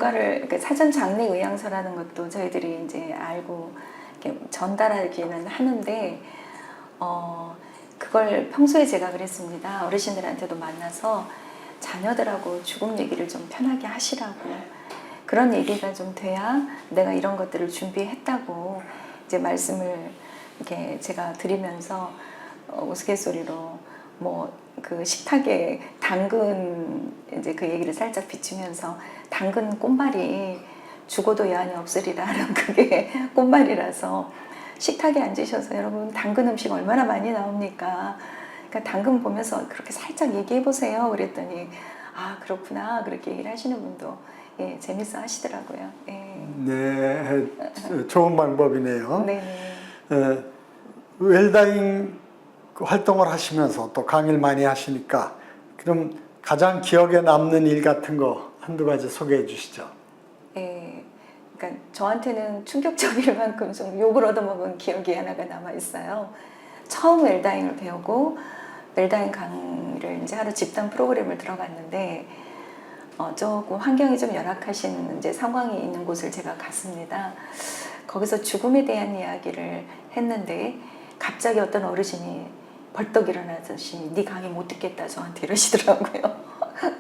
뭔가를 사전 장례 의향서라는 것도 저희들이 이제 알고 이렇게 전달하기는 하는데 그걸 평소에 제가 그랬습니다. 어르신들한테도 만나서 자녀들하고 죽음 얘기를 좀 편하게 하시라고, 그런 얘기가 좀 돼야 내가 이런 것들을 준비했다고 이제 말씀을 이렇게 제가 드리면서 우스갯소리로 뭐 그 식탁에 당근 이제 그 얘기를 살짝 비추면서 당근 꽃말이 죽어도 여한이 없으리라는 그게 꽃말이라서 식탁에 앉으셔서 여러분 당근 음식 얼마나 많이 나옵니까? 그러니까 당근 보면서 그렇게 살짝 얘기해 보세요. 그랬더니 아 그렇구나 그렇게 얘기를 하시는 분도 예, 재밌어 하시더라고요. 예. 네, 좋은 방법이네요. 네. 웰다잉 활동을 하시면서 또 강의를 많이 하시니까 그럼 가장 기억에 남는 일 같은 거 한두 가지 소개해 주시죠. 예. 그러니까 저한테는 충격적일 만큼 좀 욕을 얻어먹은 기억이 하나가 남아 있어요. 처음 웰다잉을 배우고 웰다잉 강의를 이제 하루 집단 프로그램을 들어갔는데 조금 환경이 좀 열악하신 이제 상황이 있는 곳을 제가 갔습니다. 거기서 죽음에 대한 이야기를 했는데 갑자기 어떤 어르신이 벌떡 일어나듯이 네 강의 못 듣겠다 저한테 이러시더라고요.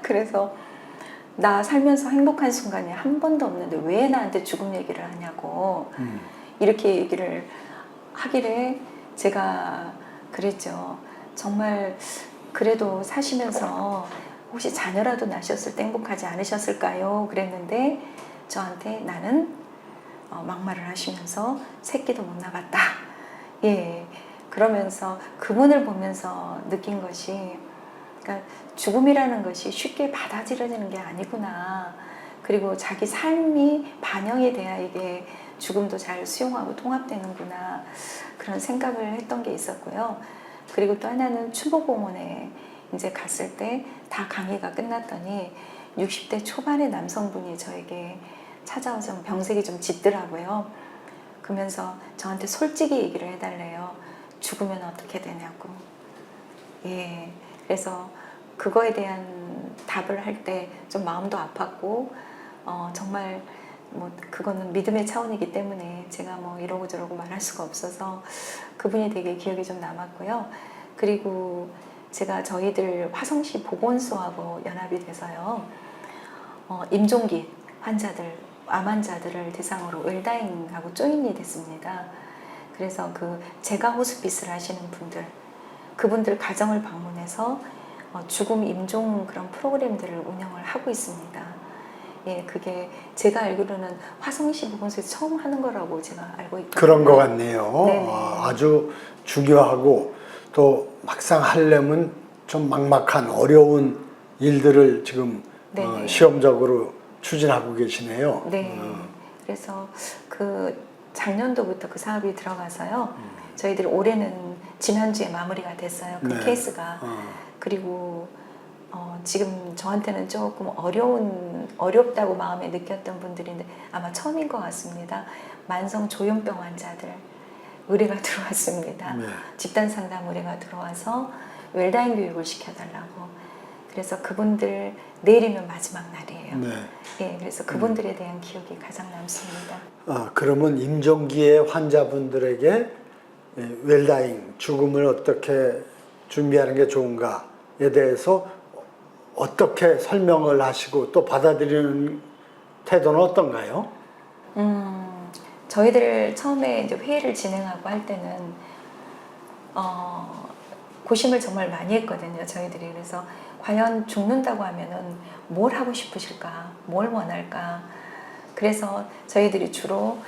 그래서 나 살면서 행복한 순간이 한 번도 없는데 왜 나한테 죽음 얘기를 하냐고 이렇게 얘기를 하길래 제가 그랬죠. 정말 그래도 사시면서 혹시 자녀라도 나셨을 때 행복하지 않으셨을까요? 그랬는데 저한테 나는 막말을 하시면서 새끼도 못 나갔다. 예. 그러면서 그분을 보면서 느낀 것이, 그러니까 죽음이라는 것이 쉽게 받아들여지는 게 아니구나. 그리고 자기 삶이 반영이 돼야 이게 죽음도 잘 수용하고 통합되는구나. 그런 생각을 했던 게 있었고요. 그리고 또 하나는 추모공원에 이제 갔을 때 다 강의가 끝났더니 60대 초반의 남성분이 저에게 찾아와서 병색이 좀 짙더라고요. 그러면서 저한테 솔직히 얘기를 해달래요. 죽으면 어떻게 되냐고. 예. 그래서 그거에 대한 답을 할 때 좀 마음도 아팠고, 정말 뭐 그거는 믿음의 차원이기 때문에 제가 뭐 이러고 저러고 말할 수가 없어서 그분이 되게 기억에 좀 남았고요. 그리고 제가 저희들 화성시 보건소하고 연합이 돼서요, 임종기 환자들, 암 환자들을 대상으로 웰다잉하고 조인이 됐습니다. 그래서 그 제가 호스피스를 하시는 분들, 그분들 가정을 방문해서 죽음 임종 그런 프로그램들을 운영을 하고 있습니다. 예, 그게 제가 알기로는 화성시 보건소에서 처음 하는 거라고 제가 알고 있거든요. 그런 것 같네요. 네네. 아주 중요하고 또 막상 하려면 좀 막막한 어려운 일들을 지금 시험적으로 추진하고 계시네요. 네. 그래서 그 작년도부터 그 사업이 들어가서요. 저희들이 올해는 지난주에 마무리가 됐어요. 그 네. 케이스가. 그리고 지금 저한테는 조금 어렵다고 마음에 느꼈던 분들인데 아마 처음인 것 같습니다. 만성 조현병 환자들 의뢰가 들어왔습니다. 네. 집단 상담 의뢰가 들어와서 웰다잉 교육을 시켜달라고. 그래서 그분들 내일이면 마지막 날이에요. 네. 예, 그래서 그분들에 대한 기억이 가장 남습니다. 그러면 임종기의 환자분들에게 웰다잉, 죽음을 어떻게 준비하는 게 좋은가에 대해서 어떻게 설명을 하시고 또 받아들이는 태도는 어떤가요? 저희들 처음에 이제 회의를 진행하고 할 때는 고심을 정말 많이 했거든요. 저희들이. 그래서 과연 죽는다고 하면은 뭘 하고 싶으실까? 뭘 원할까? 그래서 저희들이 주로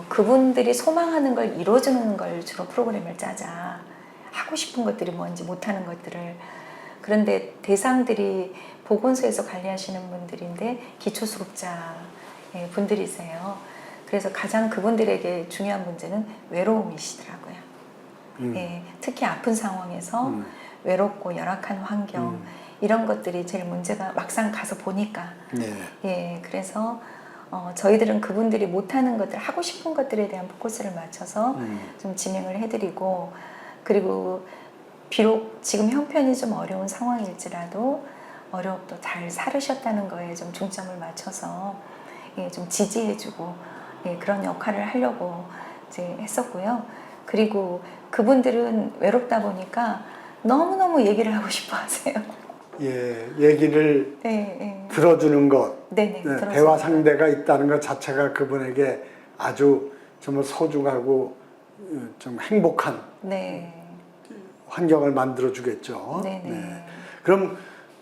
그분들이 소망하는 걸 이루어주는 걸 주로 프로그램을 짜자. 하고 싶은 것들이 뭔지 못하는 것들을. 그런데 대상들이 보건소에서 관리하시는 분들인데 기초수급자 분들이세요. 그래서 가장 그분들에게 중요한 문제는 외로움이시더라고요. 예, 특히 아픈 상황에서 외롭고 열악한 환경 이런 것들이 제일 문제가 막상 가서 보니까. 네. 예, 그래서 저희들은 그분들이 못하는 것들, 하고 싶은 것들에 대한 포커스를 맞춰서 좀 진행을 해드리고, 그리고 비록 지금 형편이 좀 어려운 상황일지라도 어려움도 잘 살으셨다는 거에 좀 중점을 맞춰서 예, 좀 지지해주고 예, 그런 역할을 하려고 이제 했었고요. 그리고 그분들은 외롭다 보니까 너무너무 얘기를 하고 싶어 하세요. 예, 얘기를 네, 네. 들어주는 것, 네네. 네, 들어서. 대화 상대가 있다는 것 자체가 그분에게 아주 정말 소중하고 좀 행복한 네. 환경을 만들어 주겠죠. 네네. 네. 그럼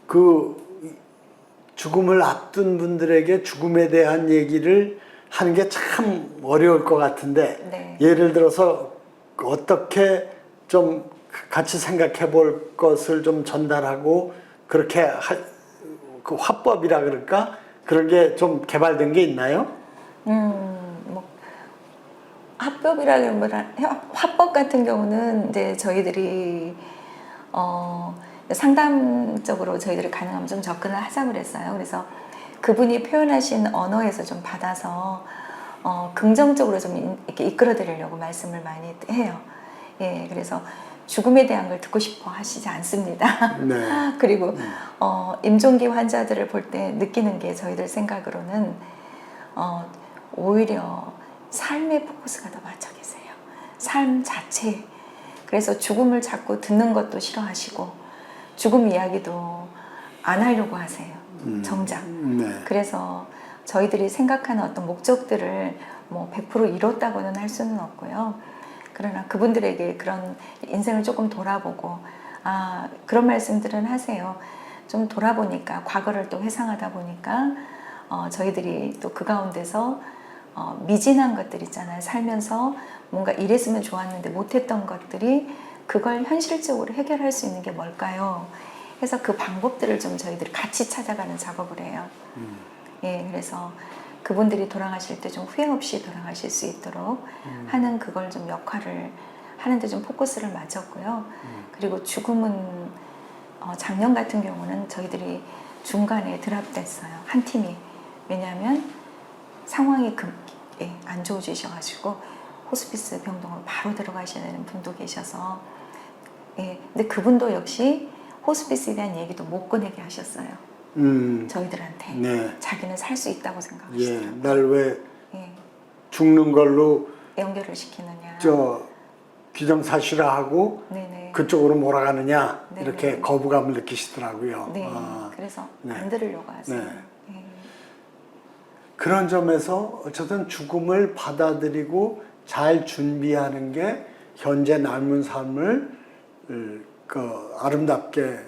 그 죽음을 앞둔 분들에게 죽음에 대한 얘기를 하는 게 참 어려울 것 같은데 네. 예를 들어서 어떻게 좀 같이 생각해 볼 것을 좀 전달하고 그렇게 그 화법이라 그럴까? 그런 게 좀 개발된 게 있나요? 뭐 합법이라기보다 화법 같은 경우는 이제 저희들이 상담적으로 저희들이 가능하면 좀 접근을 하자고 그랬어요. 그래서 그분이 표현하신 언어에서 좀 받아서 긍정적으로 좀 이렇게 이끌어드리려고 말씀을 많이 해요. 예, 그래서 죽음에 대한 걸 듣고 싶어 하시지 않습니다. 네. 그리고 임종기 환자들을 볼 때 느끼는 게 저희들 생각으로는 오히려 삶의 포커스가 더 맞춰 계세요. 삶 자체. 그래서 죽음을 자꾸 듣는 것도 싫어하시고 죽음 이야기도 안 하려고 하세요. 정작. 네. 그래서 저희들이 생각하는 어떤 목적들을 뭐 100% 이뤘다고는 할 수는 없고요. 그러나 그분들에게 그런 인생을 조금 돌아보고 그런 말씀들은 하세요. 좀 돌아보니까 과거를 또 회상하다 보니까 저희들이 또 그 가운데서 미진한 것들 있잖아요. 살면서 뭔가 이랬으면 좋았는데 못했던 것들이 그걸 현실적으로 해결할 수 있는 게 뭘까요? 그래서 그 방법들을 좀 저희들이 같이 찾아가는 작업을 해요. 예, 그래서 그분들이 돌아가실 때 좀 후회 없이 돌아가실 수 있도록 하는 그걸 좀 역할을 하는데 좀 포커스를 맞췄고요. 그리고 죽음은 작년 같은 경우는 저희들이 중간에 드랍됐어요. 한 팀이. 왜냐하면 상황이 안 좋아지셔가지고 호스피스 병동으로 바로 들어가시는 분도 계셔서 예, 근데 그분도 역시 호스피스에 대한 얘기도 못 꺼내게 하셨어요. 저희들한테. 네. 자기는 살 수 있다고 예, 생각하시더라고요. 날 왜 예, 죽는 걸로 연결을 시키느냐. 기정사실화하고 네네. 그쪽으로 몰아가느냐 네네. 이렇게 거부감을 느끼시더라고요. 네, 그래서 네. 안 들으려고 하세요. 네. 예. 그런 점에서 어쨌든 죽음을 받아들이고 잘 준비하는 게 현재 남은 삶을 그 아름답게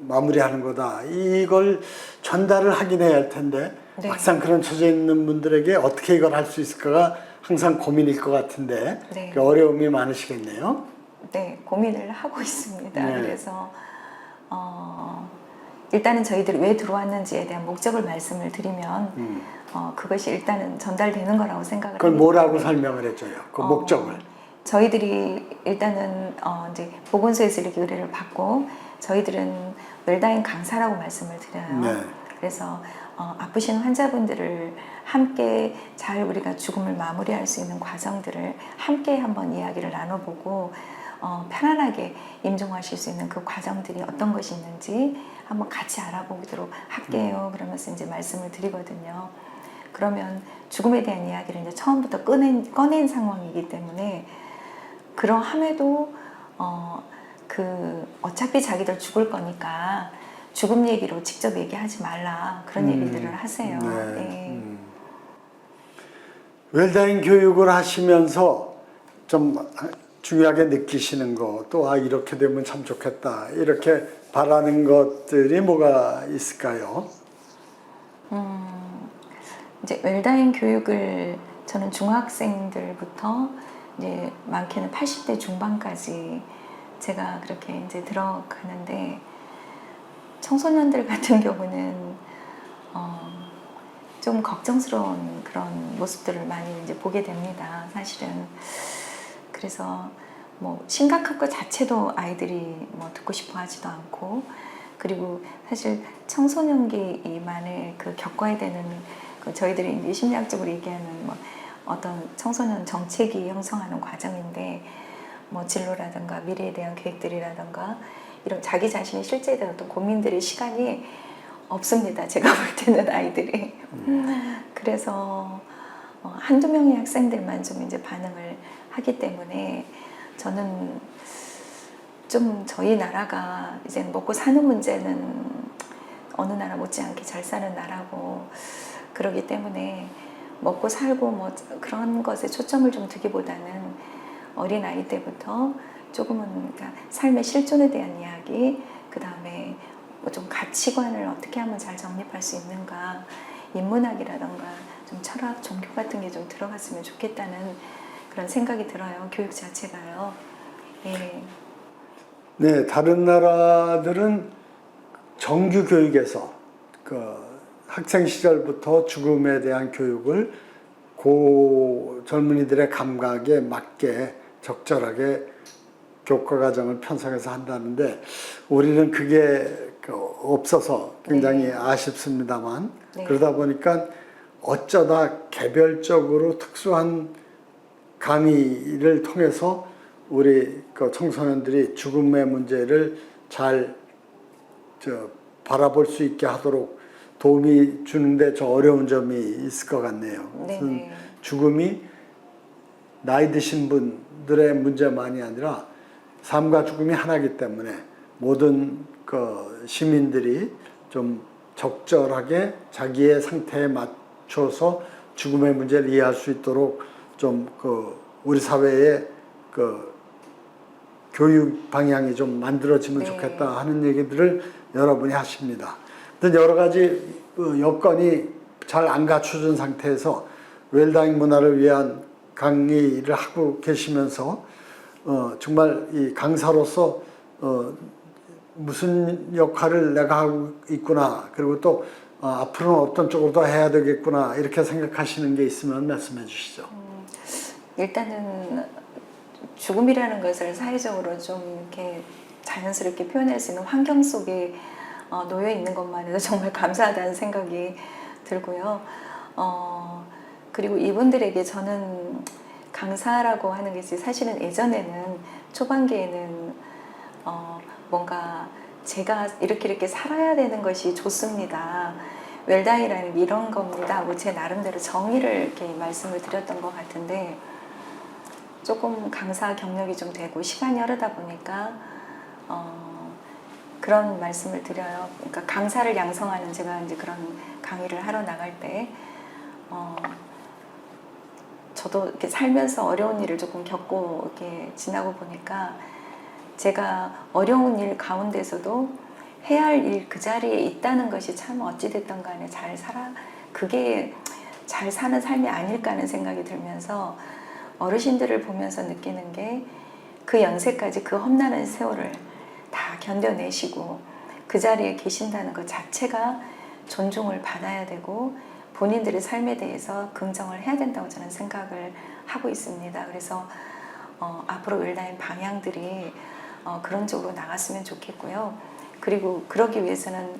마무리하는 거다. 이걸 전달을 하긴 해야 할 텐데 네. 막상 그런 처져 있는 분들에게 어떻게 이걸 할 수 있을까가 항상 고민일 것 같은데 네. 그 어려움이 많으시겠네요. 네, 고민을 하고 있습니다. 네. 그래서 일단은 저희들이 왜 들어왔는지에 대한 목적을 말씀을 드리면 그것이 일단은 전달되는 거라고 생각을 그걸 합니다. 뭐라고 설명을 해줘요? 그 목적을. 저희들이 일단은 이제 보건소에서 이렇게 의뢰를 받고 저희들은 웰다잉 강사라고 말씀을 드려요. 네. 그래서 아프신 환자분들을 함께 잘 우리가 죽음을 마무리할 수 있는 과정들을 함께 한번 이야기를 나눠보고 편안하게 임종하실 수 있는 그 과정들이 어떤 것이 있는지 한번 같이 알아보도록 할게요. 그러면서 이제 말씀을 드리거든요. 그러면 죽음에 대한 이야기를 이제 처음부터 꺼낸 상황이기 때문에 그러함에도 어차피 자기들 죽을 거니까 죽음 얘기로 직접 얘기하지 말라 그런 얘기들을 하세요. 네. 네. 웰다잉 교육을 하시면서 좀 중요하게 느끼시는 거, 또 이렇게 되면 참 좋겠다 이렇게 바라는 것들이 뭐가 있을까요? 이제 웰다잉 교육을 저는 중학생들부터 이제 많게는 80대 중반까지 제가 그렇게 이제 들어가는데 청소년들 같은 경우는 좀 걱정스러운 그런 모습들을 많이 이제 보게 됩니다. 사실은. 그래서 뭐 심각한 것 자체도 아이들이 뭐 듣고 싶어 하지도 않고 그리고 사실 청소년기만을 겪어야 되는 저희들이 이제 심리학적으로 얘기하는 뭐 어떤 청소년 정체기 형성하는 과정인데 뭐 진로라든가 미래에 대한 계획들이라든가 이런 자기 자신의 실제에 대한 어떤 고민들의 시간이 없습니다. 제가 볼 때는 아이들이. 그래서 한두 명의 학생들만 좀 이제 반응을 하기 때문에 저는 좀 저희 나라가 이제 먹고 사는 문제는 어느 나라 못지않게 잘 사는 나라고 그러기 때문에 먹고 살고 뭐 그런 것에 초점을 좀 두기보다는 어린 아이 때부터 조금은 그러니까 삶의 실존에 대한 이야기, 그 다음에 뭐 좀 가치관을 어떻게 하면 잘 정립할 수 있는가, 인문학이라던가 좀 철학, 종교 같은 게 좀 들어갔으면 좋겠다는 그런 생각이 들어요. 교육 자체가요. 네. 네, 다른 나라들은 정규 교육에서 그 학생 시절부터 죽음에 대한 교육을 고 젊은이들의 감각에 맞게 적절하게 교과 과정을 편성해서 한다는데 우리는 그게 없어서 굉장히 네. 아쉽습니다만 네. 그러다 보니까 어쩌다 개별적으로 특수한 강의를 통해서 우리 그 청소년들이 죽음의 문제를 잘 바라볼 수 있게 하도록 도움이 주는데 저 어려운 점이 있을 것 같네요. 네네. 죽음이 나이 드신 분들의 문제만이 아니라 삶과 죽음이 하나이기 때문에 모든 그 시민들이 좀 적절하게 자기의 상태에 맞춰서 죽음의 문제를 이해할 수 있도록 좀 그 우리 사회의 그 교육 방향이 좀 만들어지면 네. 좋겠다 하는 얘기들을 여러분이 하십니다. 근데 여러 가지 여건이 잘 안 갖춰진 상태에서 웰다잉 문화를 위한 강의를 하고 계시면서 정말 이 강사로서 무슨 역할을 내가 하고 있구나, 그리고 또 앞으로는 어떤 쪽으로 더 해야 되겠구나 이렇게 생각하시는 게 있으면 말씀해 주시죠. 일단은 죽음이라는 것을 사회적으로 좀 이렇게 자연스럽게 표현할 수 있는 환경 속에 놓여 있는 것만 해도 정말 감사하다는 생각이 들고요. 그리고 이분들에게 저는 강사라고 하는 것이 사실은 예전에는 초반기에는 뭔가 제가 이렇게 살아야 되는 것이 좋습니다. 웰다잉이라는 이런 겁니다 하고 제 나름대로 정의를 이렇게 말씀을 드렸던 것 같은데 조금 강사 경력이 좀 되고 시간이 흐르다 보니까 그런 말씀을 드려요. 그러니까 강사를 양성하는 제가 이제 그런 강의를 하러 나갈 때 저도 이렇게 살면서 어려운 일을 조금 겪고 이렇게 지나고 보니까 제가 어려운 일 가운데서도 해야 할 일 그 자리에 있다는 것이 참 어찌됐든 간에 그게 잘 사는 삶이 아닐까 하는 생각이 들면서 어르신들을 보면서 느끼는 게 그 연세까지 그 험난한 세월을 다 견뎌내시고 그 자리에 계신다는 것 자체가 존중을 받아야 되고 본인들의 삶에 대해서 긍정을 해야 된다고 저는 생각을 하고 있습니다. 그래서 앞으로 웰다잉 방향들이 그런 쪽으로 나갔으면 좋겠고요. 그리고 그러기 위해서는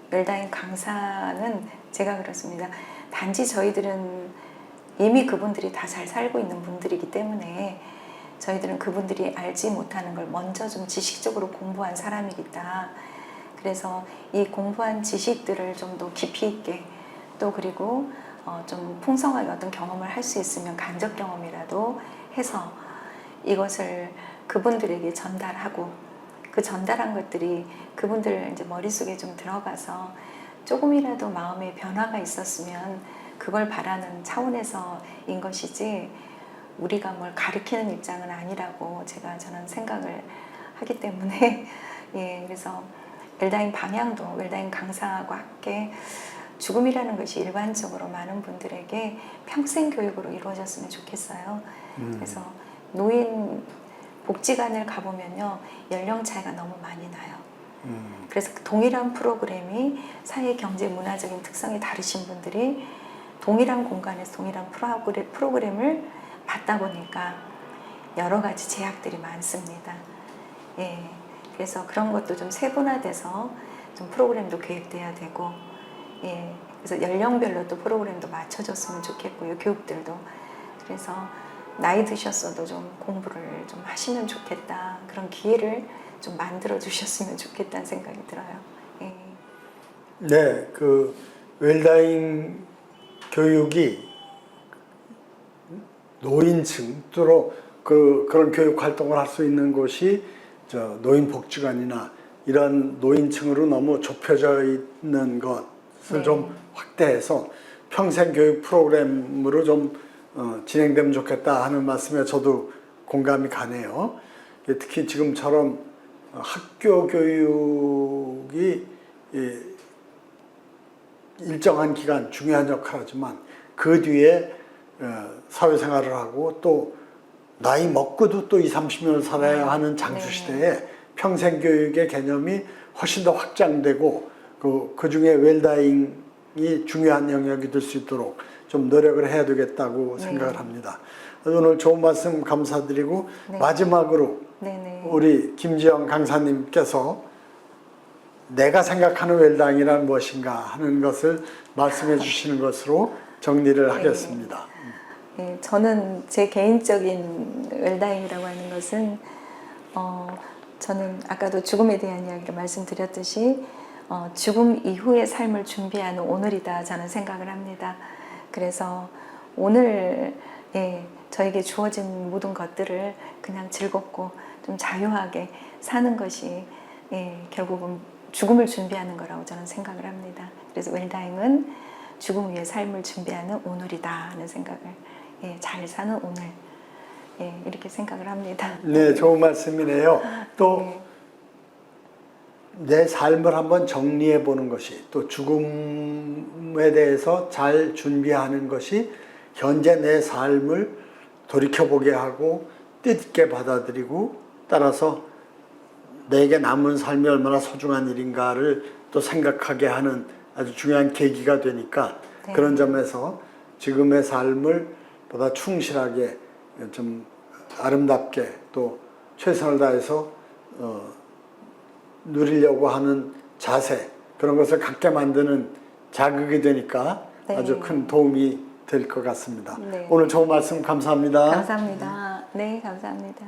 웰다잉 강사는 제가 그렇습니다. 단지 저희들은 이미 그분들이 다 잘 살고 있는 분들이기 때문에 저희들은 그분들이 알지 못하는 걸 먼저 좀 지식적으로 공부한 사람이겠다. 그래서 이 공부한 지식들을 좀 더 깊이 있게 또 그리고 좀 풍성하게 어떤 경험을 할 수 있으면 간접 경험이라도 해서 이것을 그분들에게 전달하고 그 전달한 것들이 그분들 이제 머릿속에 좀 들어가서 조금이라도 마음의 변화가 있었으면 그걸 바라는 차원에서인 것이지 우리가 뭘 가르치는 입장은 아니라고 저는 생각을 하기 때문에 예, 그래서 웰다잉 방향도 웰다잉 강사와 함께 죽음이라는 것이 일반적으로 많은 분들에게 평생 교육으로 이루어졌으면 좋겠어요. 그래서 노인 복지관을 가보면요 연령 차이가 너무 많이 나요. 그래서 동일한 프로그램이 사회, 경제, 문화적인 특성이 다르신 분들이 동일한 공간에서 동일한 프로그램을 받다 보니까 여러 가지 제약들이 많습니다. 예, 그래서 그런 것도 좀 세분화돼서 좀 프로그램도 계획돼야 되고, 예, 그래서 연령별로 또 프로그램도 맞춰줬으면 좋겠고요, 교육들도. 그래서 나이 드셨어도 좀 공부를 좀 하시면 좋겠다, 그런 기회를 좀 만들어 주셨으면 좋겠다는 생각이 들어요. 예. 네, 그 웰다잉 교육이 노인층 주로 그런 교육 활동을 할 수 있는 곳이 노인복지관이나 이런 노인층으로 너무 좁혀져 있는 것을 네. 좀 확대해서 평생 교육 프로그램으로 좀 진행되면 좋겠다 하는 말씀에 저도 공감이 가네요. 특히 지금처럼 학교 교육이 일정한 기간 중요한 역할을 하지만 그 뒤에 사회생활을 하고 또 나이 먹고도 또 20, 30년을 살아야 하는 장수시대에 평생 교육의 개념이 훨씬 더 확장되고 그 중에 웰다잉이 중요한 영역이 될 수 있도록 좀 노력을 해야 되겠다고 생각을 합니다. 오늘 좋은 말씀 감사드리고 마지막으로 우리 김지영 강사님께서 내가 생각하는 웰다잉이란 무엇인가 하는 것을 말씀해 주시는 것으로 정리를 하겠습니다. 네, 저는 제 개인적인 웰다잉이라고 하는 것은 저는 아까도 죽음에 대한 이야기를 말씀드렸듯이 죽음 이후의 삶을 준비하는 오늘이다 저는 생각을 합니다. 그래서 오늘 저에게 주어진 모든 것들을 그냥 즐겁고 좀 자유하게 사는 것이 결국은 죽음을 준비하는 거라고 저는 생각을 합니다. 그래서 웰다잉은 죽음 위의 삶을 준비하는 오늘이다 하는 생각을 잘 사는 오늘 이렇게 생각을 합니다. 네, 좋은 말씀이네요. 또 내 삶을 한번 정리해 보는 것이 또 죽음에 대해서 잘 준비하는 것이 현재 내 삶을 돌이켜보게 하고 뜻있게 받아들이고 따라서 내게 남은 삶이 얼마나 소중한 일인가를 또 생각하게 하는 아주 중요한 계기가 되니까 그런 점에서 지금의 삶을 보다 충실하게 좀 아름답게 또 최선을 다해서 누리려고 하는 자세 그런 것을 갖게 만드는 자극이 되니까 아주 큰 도움이 될 것 같습니다. 오늘 좋은 말씀 감사합니다. 감사합니다. 네, 감사합니다.